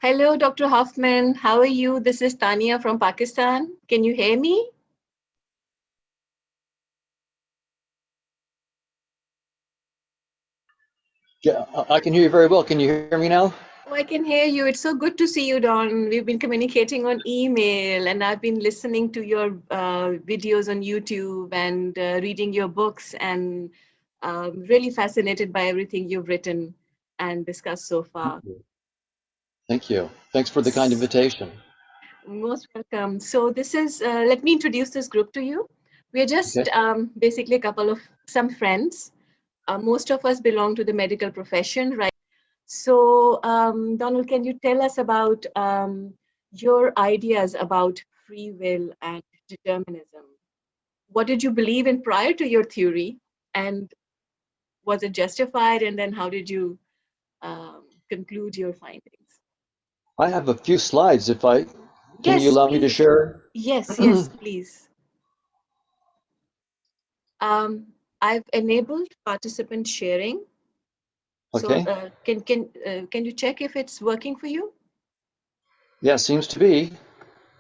Hello, Dr. Hoffman. How are you? This is Tania from Pakistan. Can you hear me? Yeah, I can hear you very well. Can you hear me now? Oh, I can hear you. It's so good to see you, Don. We've been communicating on email, and I've been listening to your videos on YouTube and reading your books, and really fascinated by everything you've written and discussed so Thank far. you. Thank you. Thanks for the kind invitation. Most welcome. So this is, let me introduce this group to you. We're just Okay. basically a couple of some friends. Most of us belong to the medical profession, right? So, Donald, can you tell us about your ideas about free will and determinism? What did you believe in prior to your theory, and was it justified? And then how did you conclude your findings? I have a few slides if I can you Yes, allow me to please. share? Yes, yes, please. I've enabled participant sharing. So, Okay. can you check if it's working for you? Yeah, seems to be.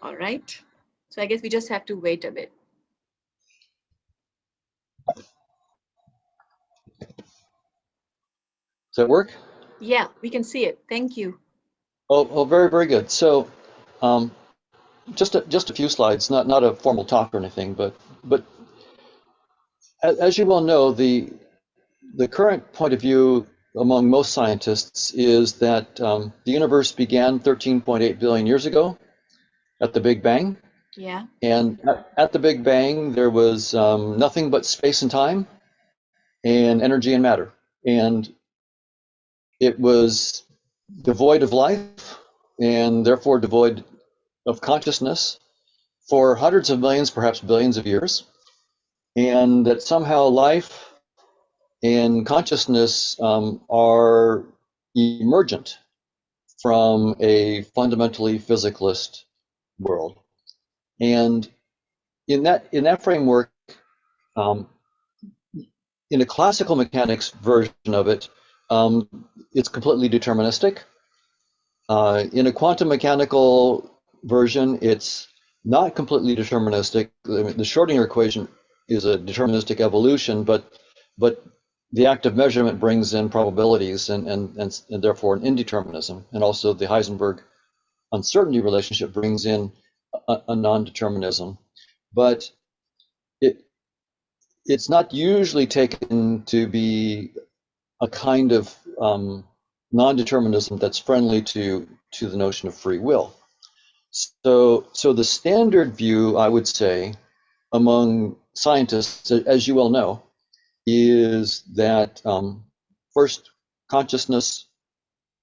All right. So I guess we just have to wait a bit. Does that work? Yeah, we can see it. Thank you. Oh, very, very good. So, um, just a few slides, not a formal talk or anything, but as you well know, the current point of view among most scientists is that the universe began 13.8 billion years ago at the Big Bang. Yeah. And at the Big Bang, there was nothing but space and time and energy and matter. And it was devoid of life and therefore devoid of consciousness for hundreds of millions, perhaps billions of years. And that somehow life and consciousness are emergent from a fundamentally physicalist world. And in that framework, um, in a classical mechanics version of it, um, it's completely deterministic. In a quantum mechanical version, it's not completely deterministic. I mean, the Schrodinger equation is a deterministic evolution, but the act of measurement brings in probabilities and therefore an indeterminism. And also the Heisenberg uncertainty relationship brings in a non-determinism. But it it's not usually taken to be a kind of non-determinism that's friendly to the notion of free will. So the standard view, I would say, among scientists, as you well know, is that first, consciousness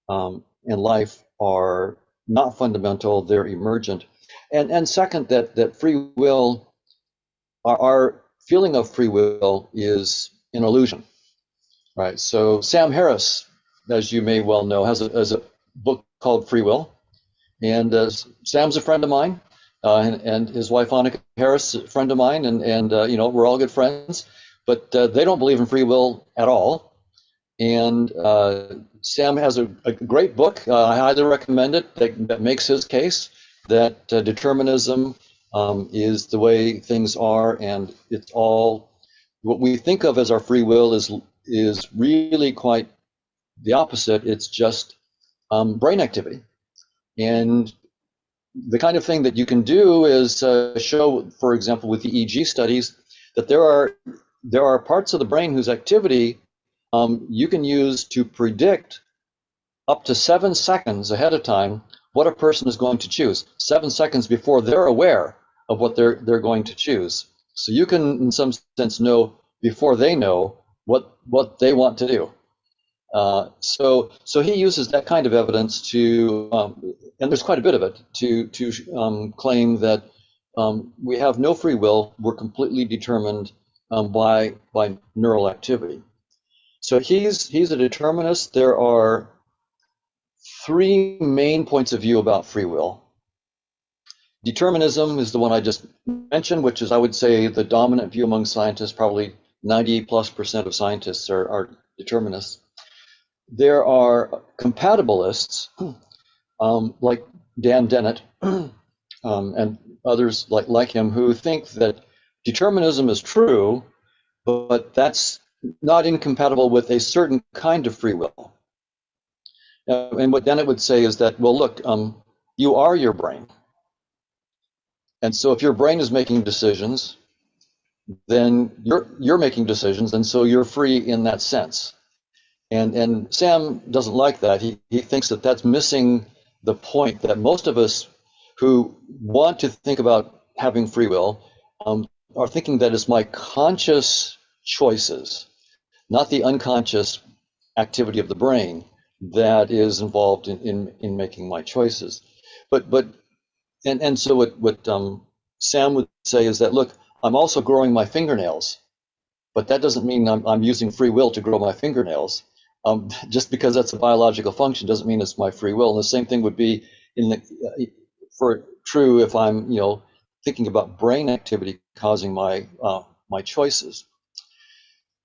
and life are not fundamental; they're emergent, and second, that free will, our feeling of free will, is an illusion. Right. So Sam Harris, as you may well know, has a book called Free Will, and Sam's a friend of mine, and his wife Annika Harris, a friend of mine, and you know, we're all good friends, but they don't believe in free will at all. And Sam has a great book. I highly recommend it. That makes his case that determinism is the way things are, and it's all what we think of as our free will is really quite the opposite. It's just brain activity, and the kind of thing that you can do is show, for example, with the EEG studies, that there are parts of the brain whose activity you can use to predict up to 7 seconds ahead of time what a person is going to choose. 7 seconds before they're aware of what they're going to choose. So you can, in some sense, know before they know what they want to do. So he uses that kind of evidence to, and there's quite a bit of it, to claim that we have no free will. We're completely determined by neural activity. So he's a determinist. There are three main points of view about free will. Determinism is the one I just mentioned, which is, I would say, the dominant view among scientists. Probably 90+% of scientists are determinists. There are compatibilists, like Dan Dennett and others like him, who think that determinism is true, but that's not incompatible with a certain kind of free will. And what Dennett would say is that, well, look, you are your brain. And so if your brain is making decisions, then you're making decisions, and so you're free in that sense. And Sam doesn't like that. He thinks that that's missing the point that most of us who want to think about having free will are thinking that it's my conscious choices, not the unconscious activity of the brain that is involved in making my choices. So what Sam would say is that, look, I'm also growing my fingernails, but that doesn't mean I'm using free will to grow my fingernails. Just because that's a biological function doesn't mean it's my free will. And the same thing would be for true if I'm thinking about brain activity causing my choices.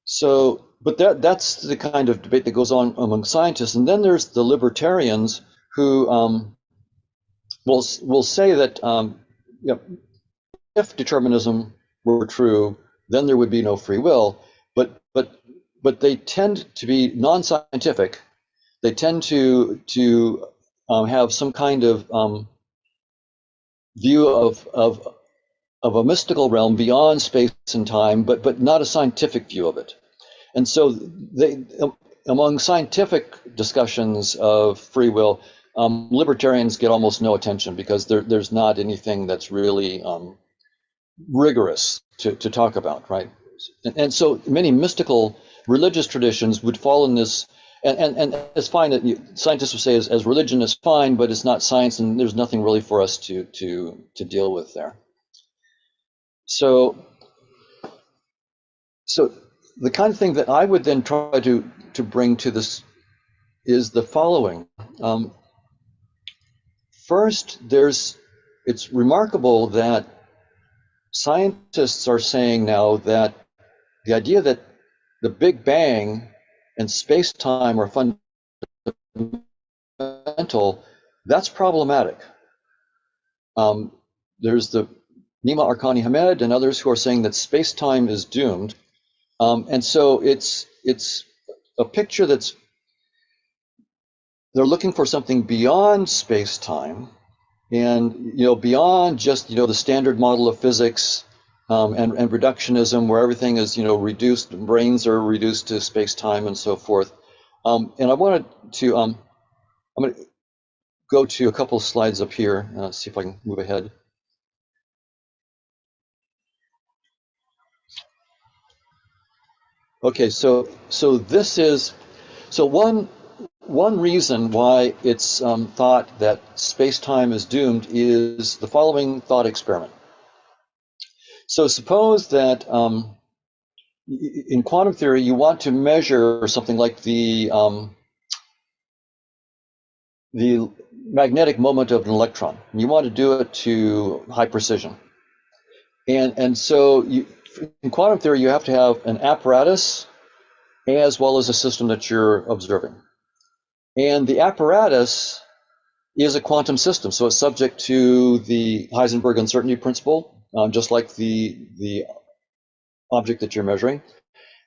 So, but that's the kind of debate that goes on among scientists. And then there's the libertarians who will say that if determinism were true, then there would be no free will. But they tend to be non-scientific. They tend to have some kind of view of a mystical realm beyond space and time, but not a scientific view of it. And so they, among scientific discussions of free will, libertarians get almost no attention because there's not anything that's really rigorous to talk about, right? And so many mystical religious traditions would fall in this, and it's fine that scientists would say as religion is fine, but it's not science, and there's nothing really for us to deal with there. So the kind of thing that I would then try to bring to this is the following. First, it's remarkable that scientists are saying now that the idea that the Big Bang and space-time are fundamental, that's problematic. There's the Nima Arkani Hamed and others who are saying that space-time is doomed. And so it's a picture that's, they're looking for something beyond space-time and beyond just the standard model of physics and reductionism, where everything is reduced, brains are reduced to space-time and so forth. And I wanted to I'm going to go to a couple of slides up here, see if I can move ahead. Okay, so this is one reason why it's thought that space-time is doomed is the following thought experiment. So suppose that in quantum theory, you want to measure something like the magnetic moment of an electron. You want to do it to high precision. And so in quantum theory, you have to have an apparatus as well as a system that you're observing. And the apparatus is a quantum system, so it's subject to the Heisenberg uncertainty principle, just like the object that you're measuring.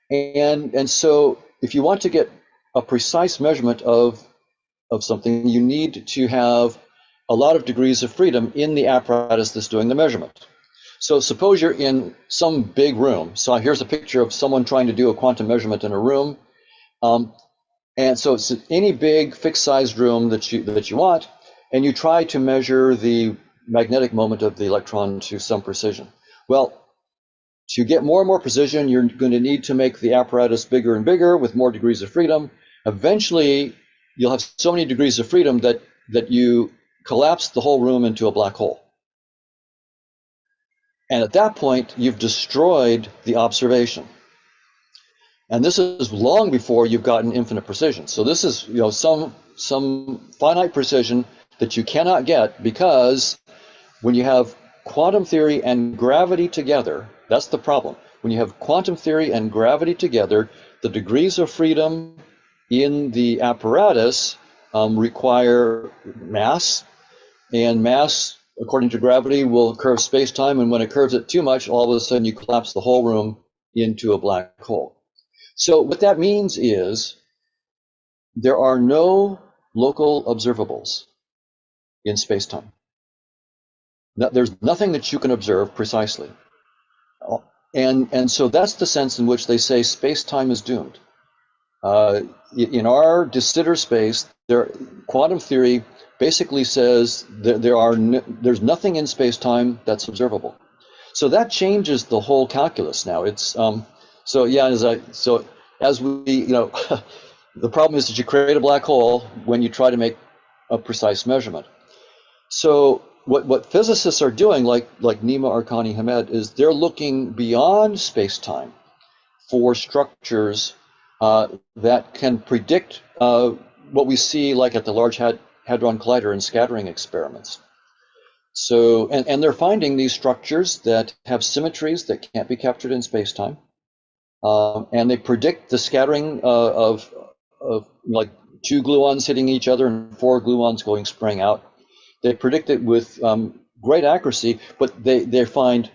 And so if you want to get a precise measurement of something, you need to have a lot of degrees of freedom in the apparatus that's doing the measurement. So suppose you're in some big room. So here's a picture of someone trying to do a quantum measurement in a room. And so it's any big fixed sized room that you want, and you try to measure the magnetic moment of the electron to some precision. Well, to get more and more precision, you're going to need to make the apparatus bigger and bigger with more degrees of freedom. Eventually, you'll have so many degrees of freedom that you collapse the whole room into a black hole. And at that point, you've destroyed the observation. And this is long before you've gotten infinite precision. So this is some finite precision that you cannot get, because when you have quantum theory and gravity together, that's the problem. When you have quantum theory and gravity together, the degrees of freedom in the apparatus require mass, and mass, according to gravity, will curve space-time, and when it curves it too much, all of a sudden you collapse the whole room into a black hole. So what that means is there are no local observables in space-time. There's nothing that you can observe precisely. And so that's the sense in which they say space-time is doomed. In our de Sitter space, quantum theory basically says that there's nothing in space-time that's observable. So that changes the whole calculus now. It's so yeah, as we the problem is that you create a black hole when you try to make a precise measurement. So what physicists are doing, like Nima Arkani Hamed, is they're looking beyond space-time for structures that can predict what we see, like at the Large Hadron Collider in scattering experiments. So, and they're finding these structures that have symmetries that can't be captured in space-time, and they predict the scattering of like 2 gluons hitting each other and 4 gluons going spraying out. They predict it with great accuracy, but they find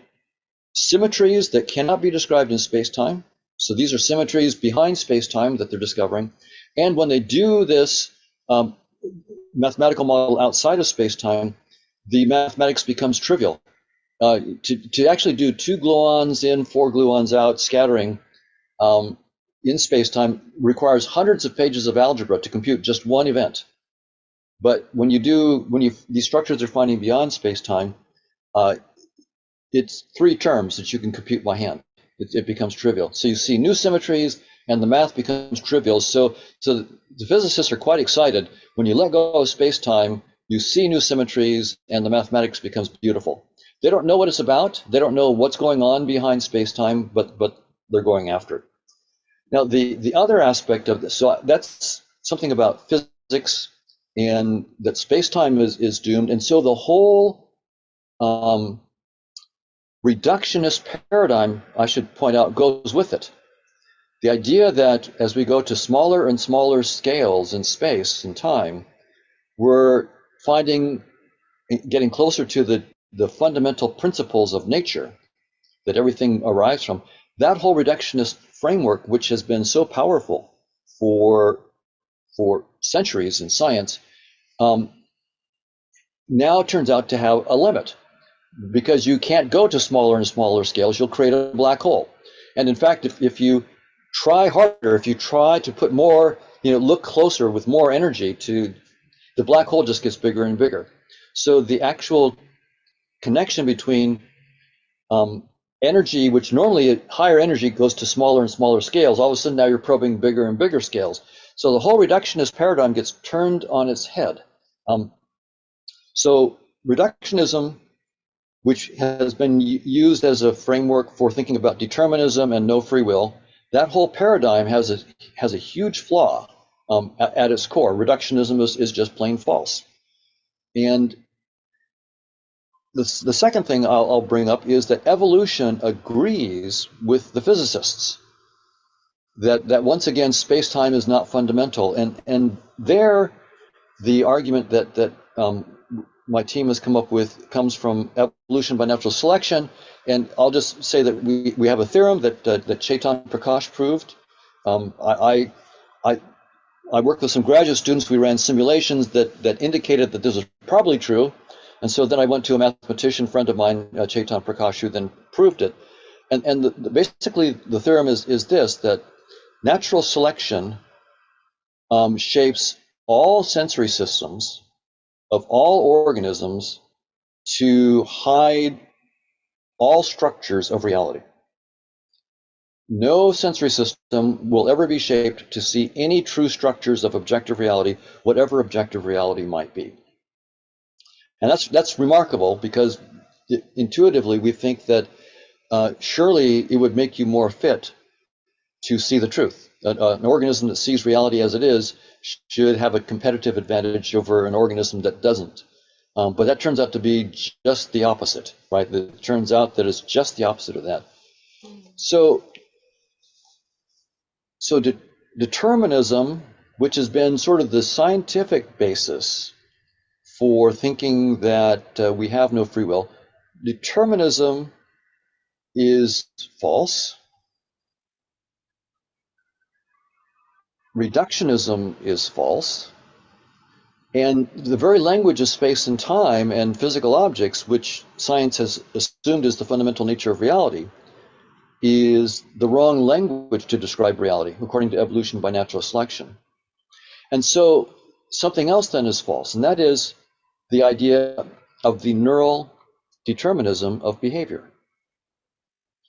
symmetries that cannot be described in space-time. So these are symmetries behind space-time that they're discovering. And when they do this mathematical model outside of space-time, the mathematics becomes trivial. To actually do 2 gluons in, 4 gluons out scattering in space-time requires hundreds of pages of algebra to compute just one event. But when these structures are finding beyond space-time, it's 3 terms that you can compute by hand. It becomes trivial. So you see new symmetries, and the math becomes trivial. So the physicists are quite excited. When you let go of space-time, you see new symmetries, and the mathematics becomes beautiful. They don't know what it's about. They don't know what's going on behind space-time, but they're going after it. Now, the other aspect of this, so that's something about physics, and that space-time is doomed. And so the whole reductionist paradigm, I should point out, goes with it. The idea that as we go to smaller and smaller scales in space and time, we're getting closer to the fundamental principles of nature that everything arrives from. That whole reductionist framework, which has been so powerful for centuries in science, now turns out to have a limit, because you can't go to smaller and smaller scales. You'll create a black hole. And in fact, if you try harder, if you try to put more, look closer with more energy, the black hole just gets bigger and bigger. So the actual connection between energy, which normally higher energy goes to smaller and smaller scales, all of a sudden now you're probing bigger and bigger scales. So the whole reductionist paradigm gets turned on its head. So reductionism, which has been used as a framework for thinking about determinism and no free will, that whole paradigm has a huge flaw at its core. Reductionism is just plain false. And the second thing I'll bring up is that evolution agrees with the physicists that once again space-time is not fundamental, and there the argument that my team has come up with comes from evolution by natural selection. And I'll just say that we have a theorem that Chetan Prakash proved. I worked with some graduate students. We ran simulations that indicated that this was probably true. And so then I went to a mathematician friend of mine, Chetan Prakash, who then proved it. And basically the theorem is this, that natural selection shapes all sensory systems of all organisms to hide all structures of reality. No sensory system will ever be shaped to see any true structures of objective reality, whatever objective reality might be. And that's remarkable, because intuitively we think that surely it would make you more fit to see the truth. An organism that sees reality as it is should have a competitive advantage over an organism that doesn't. But that turns out to be just the opposite, right? It turns out that it's just the opposite of that. So determinism which has been sort of the scientific basis for thinking that we have no free will. Determinism is false. Reductionism is false. And the very language of space and time and physical objects, which science has assumed is the fundamental nature of reality, is the wrong language to describe reality, according to evolution by natural selection. And so something else then is false, and that is the idea of the neural determinism of behavior.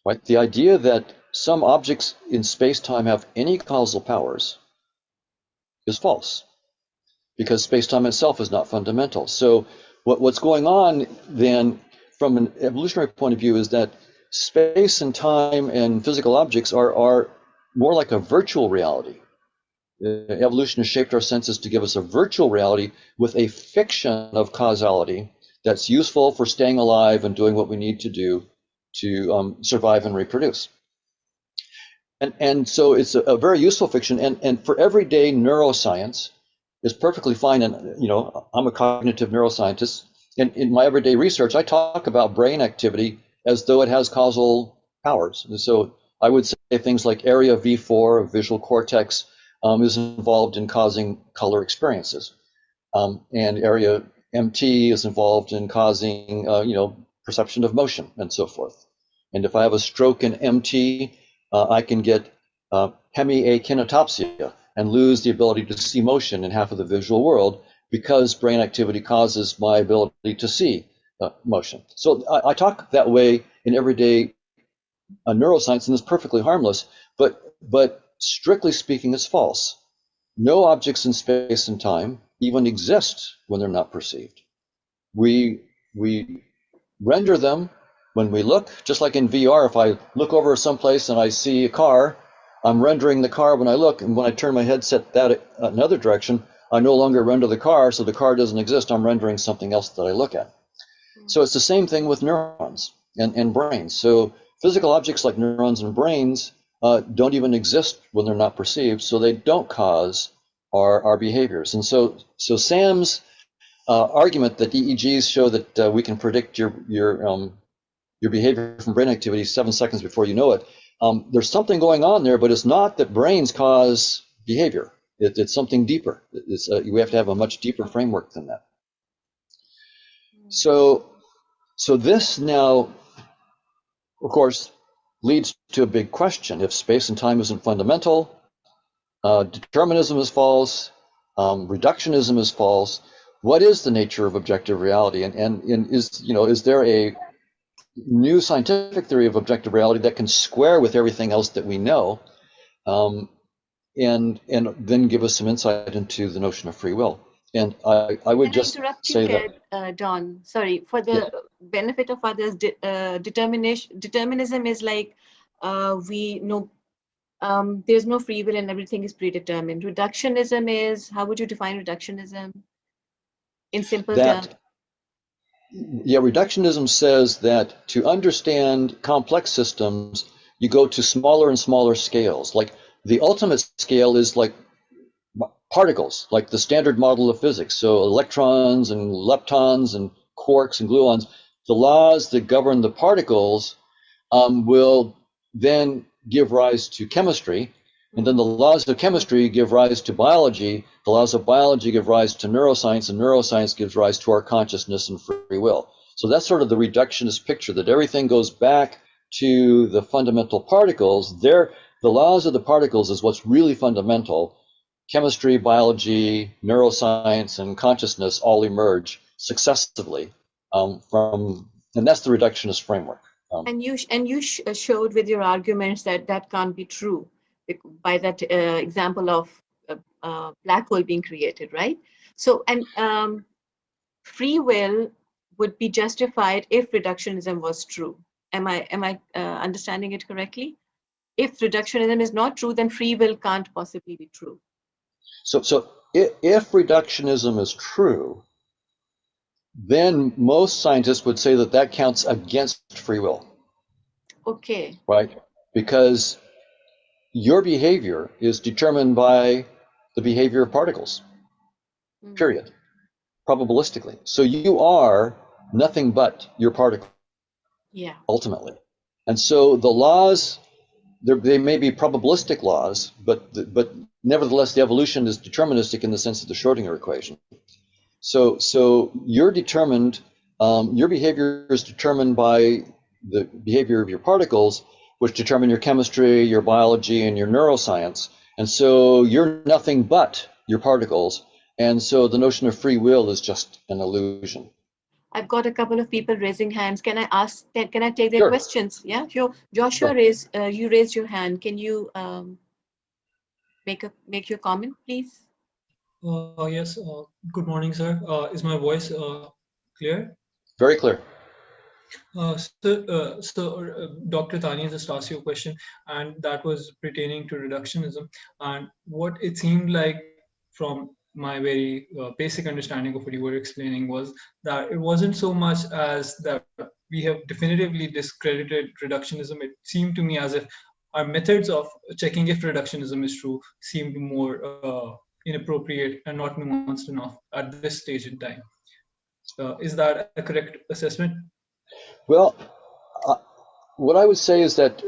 Right? The idea that some objects in space-time have any causal powers is false, because space-time itself is not fundamental. So what's going on then from an evolutionary point of view is that space and time and physical objects are more like a virtual reality. Evolution has shaped our senses to give us a virtual reality with a fiction of causality that's useful for staying alive and doing what we need to do to survive and reproduce. And so it's a very useful fiction. And for everyday neuroscience, is perfectly fine. And, you know, I'm a cognitive neuroscientist. And in my everyday research, I talk about brain activity as though it has causal powers. And so I would say things like area V4 of visual cortex is involved in causing color experiences. And area MT is involved in causing, perception of motion and so forth. And if I have a stroke in MT, I can get hemiakinetopsia and lose the ability to see motion in half of the visual world because brain activity causes my ability to see motion. So I talk that way in everyday neuroscience, and it's perfectly harmless, but strictly speaking, it's false. No objects in space and time even exist when they're not perceived. We render them when we look, just like in VR. If I look over someplace and I see a car, I'm rendering the car when I look, and when I turn my headset that another direction, I no longer render the car, so the car doesn't exist. I'm rendering something else that I look at. So it's the same thing with neurons and brains. So physical objects like neurons and brains don't even exist when they're not perceived, so they don't cause our behaviors. And so Sam's argument that EEGs show that we can predict your behavior from brain activity 7 seconds before you know it. There's something going on there, but it's not that brains cause behavior. It's something deeper. We have to have a much deeper framework than that. So this now, of course, leads to a big question. If space and time isn't fundamental, determinism is false, reductionism is false, what is the nature of objective reality? And is there a new scientific theory of objective reality that can square with everything else that we know, and then give us some insight into the notion of free will? And I would just say that, Don. Sorry, for the benefit of others, determinism is like we know there's no free will and everything is predetermined. Reductionism is, how would you define reductionism in simple terms? Yeah, reductionism says that to understand complex systems, you go to smaller and smaller scales. Like the ultimate scale is like particles, like the standard model of physics. So electrons and leptons and quarks and gluons, the laws that govern the particles will then give rise to chemistry. And then the laws of chemistry give rise to biology. The laws of biology give rise to neuroscience, and neuroscience gives rise to our consciousness and free will. So that's sort of the reductionist picture, that everything goes back to the fundamental particles. The laws of the particles is what's really fundamental. Chemistry, biology, neuroscience, and consciousness all emerge successively and that's the reductionist framework. And you showed with your arguments that can't be true by that example of a black hole being created, right? So, and free will would be justified if reductionism was true. Am I understanding it correctly? If reductionism is not true, then free will can't possibly be true. So if reductionism is true, then most scientists would say that counts against free will. Okay. Right? Because your behavior is determined by the behavior of particles, Mm. period, probabilistically. So you are nothing but your particle, Yeah. ultimately. And so the laws, they may be probabilistic laws, but nevertheless, the evolution is deterministic in the sense of the Schrodinger equation. So you're determined, your behavior is determined by the behavior of your particles, which determine your chemistry, your biology, and your neuroscience. And so you're nothing but your particles. And so the notion of free will is just an illusion. I've got a couple of people raising hands. Can I ask? Can I take their Sure, questions? Yeah, sure. Joshua, sure. you raised your hand. Can you make your comment, please? Yes. Good morning, sir. Is my voice clear? Very clear. Dr. Tani just asked you a question, and that was pertaining to reductionism. And what it seemed like from my very basic understanding of what you were explaining was that it wasn't so much as that we have definitively discredited reductionism. It seemed to me as if our methods of checking if reductionism is true seemed more inappropriate and not nuanced enough at this stage in time. Is that a correct assessment? Well, uh, what I would say is that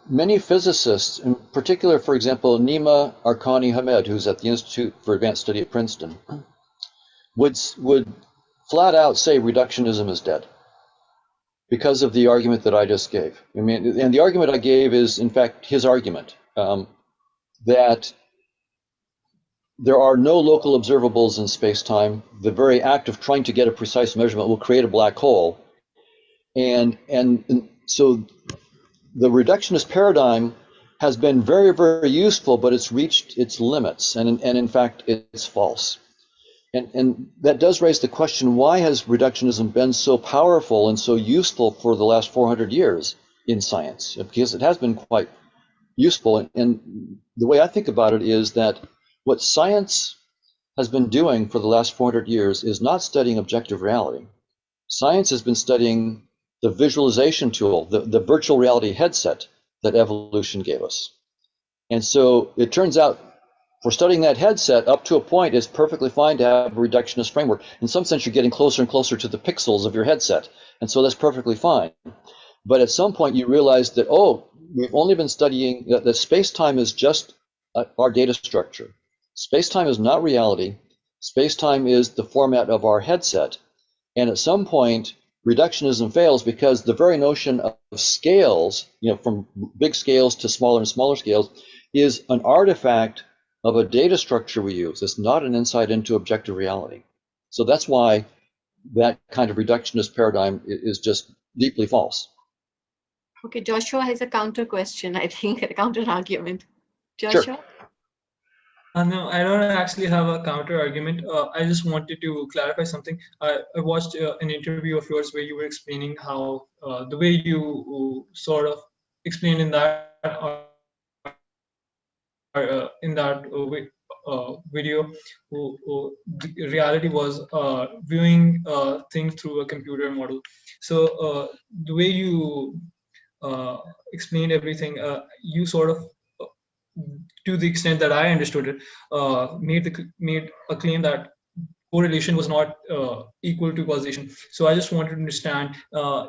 many physicists, in particular, for example, Nima Arkani Hamed, who's at the Institute for Advanced Study at Princeton, would flat out say reductionism is dead because of the argument that I just gave. I mean, and the argument I gave is, in fact, his argument that there are no local observables in space-time. The very act of trying to get a precise measurement will create a black hole. And so the reductionist paradigm has been very, very useful, but it's reached its limits, and in fact, it's false. And that does raise the question, why has reductionism been so powerful and so useful for the last 400 years in science? Because it has been quite useful. And the way I think about it is that what science has been doing for the last 400 years is not studying objective reality. Science has been studying the visualization tool, the virtual reality headset that evolution gave us. And so it turns out for studying that headset up to a point, it's perfectly fine to have a reductionist framework. In some sense, you're getting closer and closer to the pixels of your headset. And so that's perfectly fine. But at some point, you realize that, oh, we've only been studying that space-time is just our data structure. Space-time is not reality. Space-time is the format of our headset. And at some point, reductionism fails because the very notion of scales, from big scales to smaller and smaller scales, is an artifact of a data structure we use. It's not an insight into objective reality. So that's why that kind of reductionist paradigm is just deeply false. Okay, Joshua has a counter question, I think, a counter argument. Sure. Joshua? No, I don't actually have a counter argument. I just wanted to clarify something. I watched an interview of yours where you were explaining how the way you sort of explained in that video, the reality was viewing things through a computer model. So the way you explained everything, you sort of, to the extent that I understood it, made a claim that correlation was not equal to causation. So I just wanted to understand: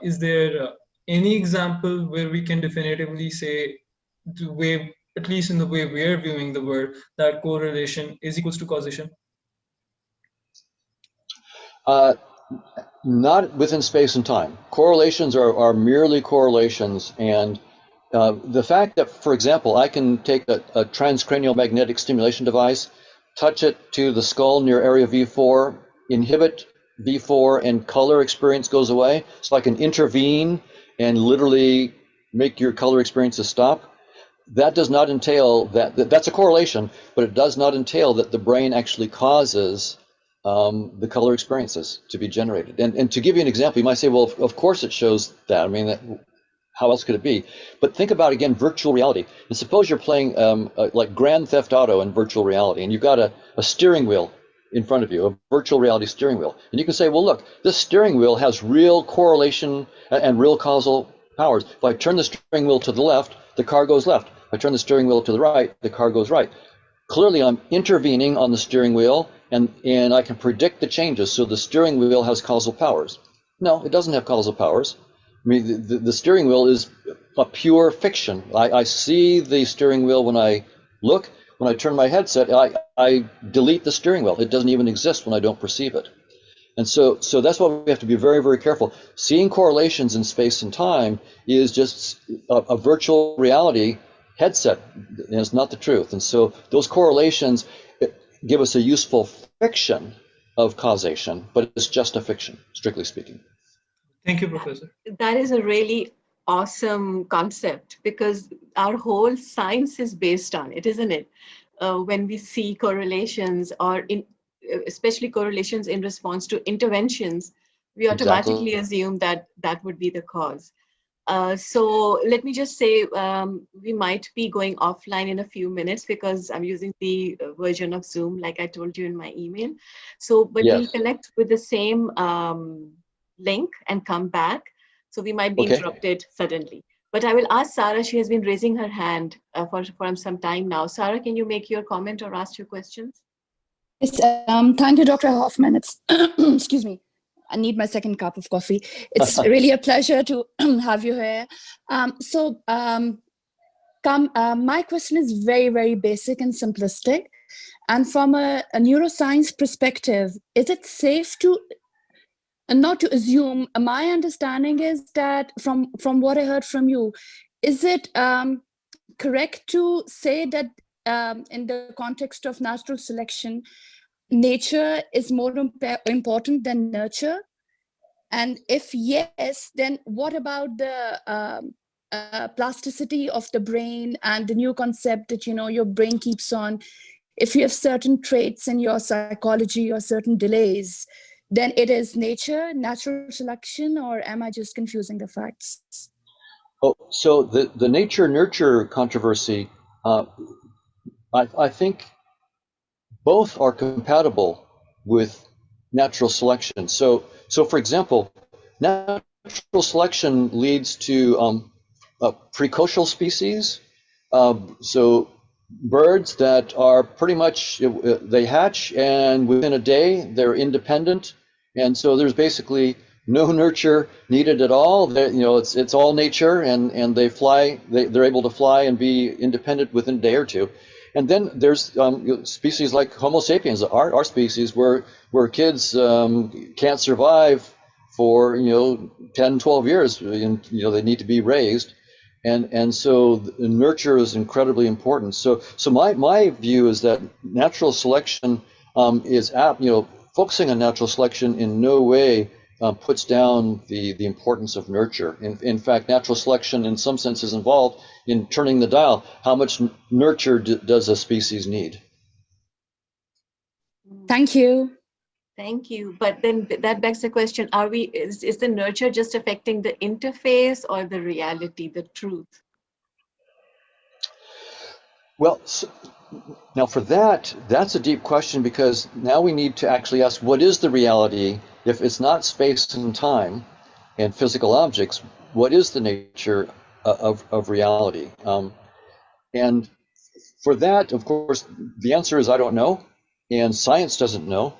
is there any example where we can definitively say, the way, at least in the way we're viewing the world, that correlation is equals to causation? Uh, Not within space and time. Correlations are merely correlations. And the fact that, for example, I can take a transcranial magnetic stimulation device, touch it to the skull near area V4, inhibit V4, and color experience goes away. So I can intervene and literally make your color experiences stop. That does not entail that's a correlation, but it does not entail that the brain actually causes the color experiences to be generated. And to give you an example, you might say, well, of course it shows that. I mean, how else could it be? But think about, again, virtual reality. And suppose you're playing like Grand Theft Auto in virtual reality, and you've got a steering wheel in front of you, a virtual reality steering wheel. And you can say, well, look, this steering wheel has real correlation and real causal powers. If I turn the steering wheel to the left, the car goes left. If I turn the steering wheel to the right, the car goes right. clearly I'm intervening on the steering wheel, and I can predict the changes. So the steering wheel has causal powers. No, it doesn't have causal powers. I mean, the steering wheel is a pure fiction. I see the steering wheel when I look. When I turn my headset, I delete the steering wheel. It doesn't even exist when I don't perceive it. And so that's why we have to be very, very careful. Seeing correlations in space and time is just a virtual reality headset, and it's not the truth. And so those correlations give us a useful fiction of causation, but it's just a fiction, strictly speaking. Thank you, Professor. That is a really awesome concept, because our whole science is based on it, isn't it? When we see correlations, or especially correlations in response to interventions, we automatically Exactly. assume that that would be the cause. So let me just say, we might be going offline in a few minutes because I'm using the version of Zoom, like I told you in my email. So, but we'll Yes. connect with the same link and come back. So we might be Okay. interrupted suddenly. But I will ask Sarah, she has been raising her hand for some time now. Sarah, can you make your comment or ask your questions? Yes, thank you, Dr. Hoffman. It's excuse me. I need my second cup of coffee. It's really a pleasure to have you here. My question is very, very basic and simplistic. And from a neuroscience perspective, is it safe to not to assume? My understanding is that from what I heard from you, is it correct to say that in the context of natural selection, nature is more important than nurture? And if yes, then what about the plasticity of the brain and the new concept that, you know, your brain keeps on, if you have certain traits in your psychology or certain delays, then it is nature, natural selection, or am I just confusing the facts? Oh, so the nature nurture controversy, I think both are compatible with natural selection. So for example, natural selection leads to precocial species. So birds that are pretty much, they hatch and within a day they're independent, and so there's basically no nurture needed at all. You know, it's all nature, and they fly. They're able to fly and be independent within a day or two. And then there's species like Homo sapiens, our species, where kids can't survive for 10, 12 years, and they need to be raised, and so nurture is incredibly important. So my view is that natural selection is focusing on natural selection in no way puts down the importance of nurture. In fact, natural selection in some sense is involved in turning the dial. How much nurture does a species need? Thank you. Thank you. But then that begs the question, is the nurture just affecting the interface or the reality, the truth? Well, now for that's a deep question, because now we need to actually ask, what is the reality? If it's not space and time and physical objects, what is the nature of reality? And for that, of course, the answer is I don't know, and science doesn't know.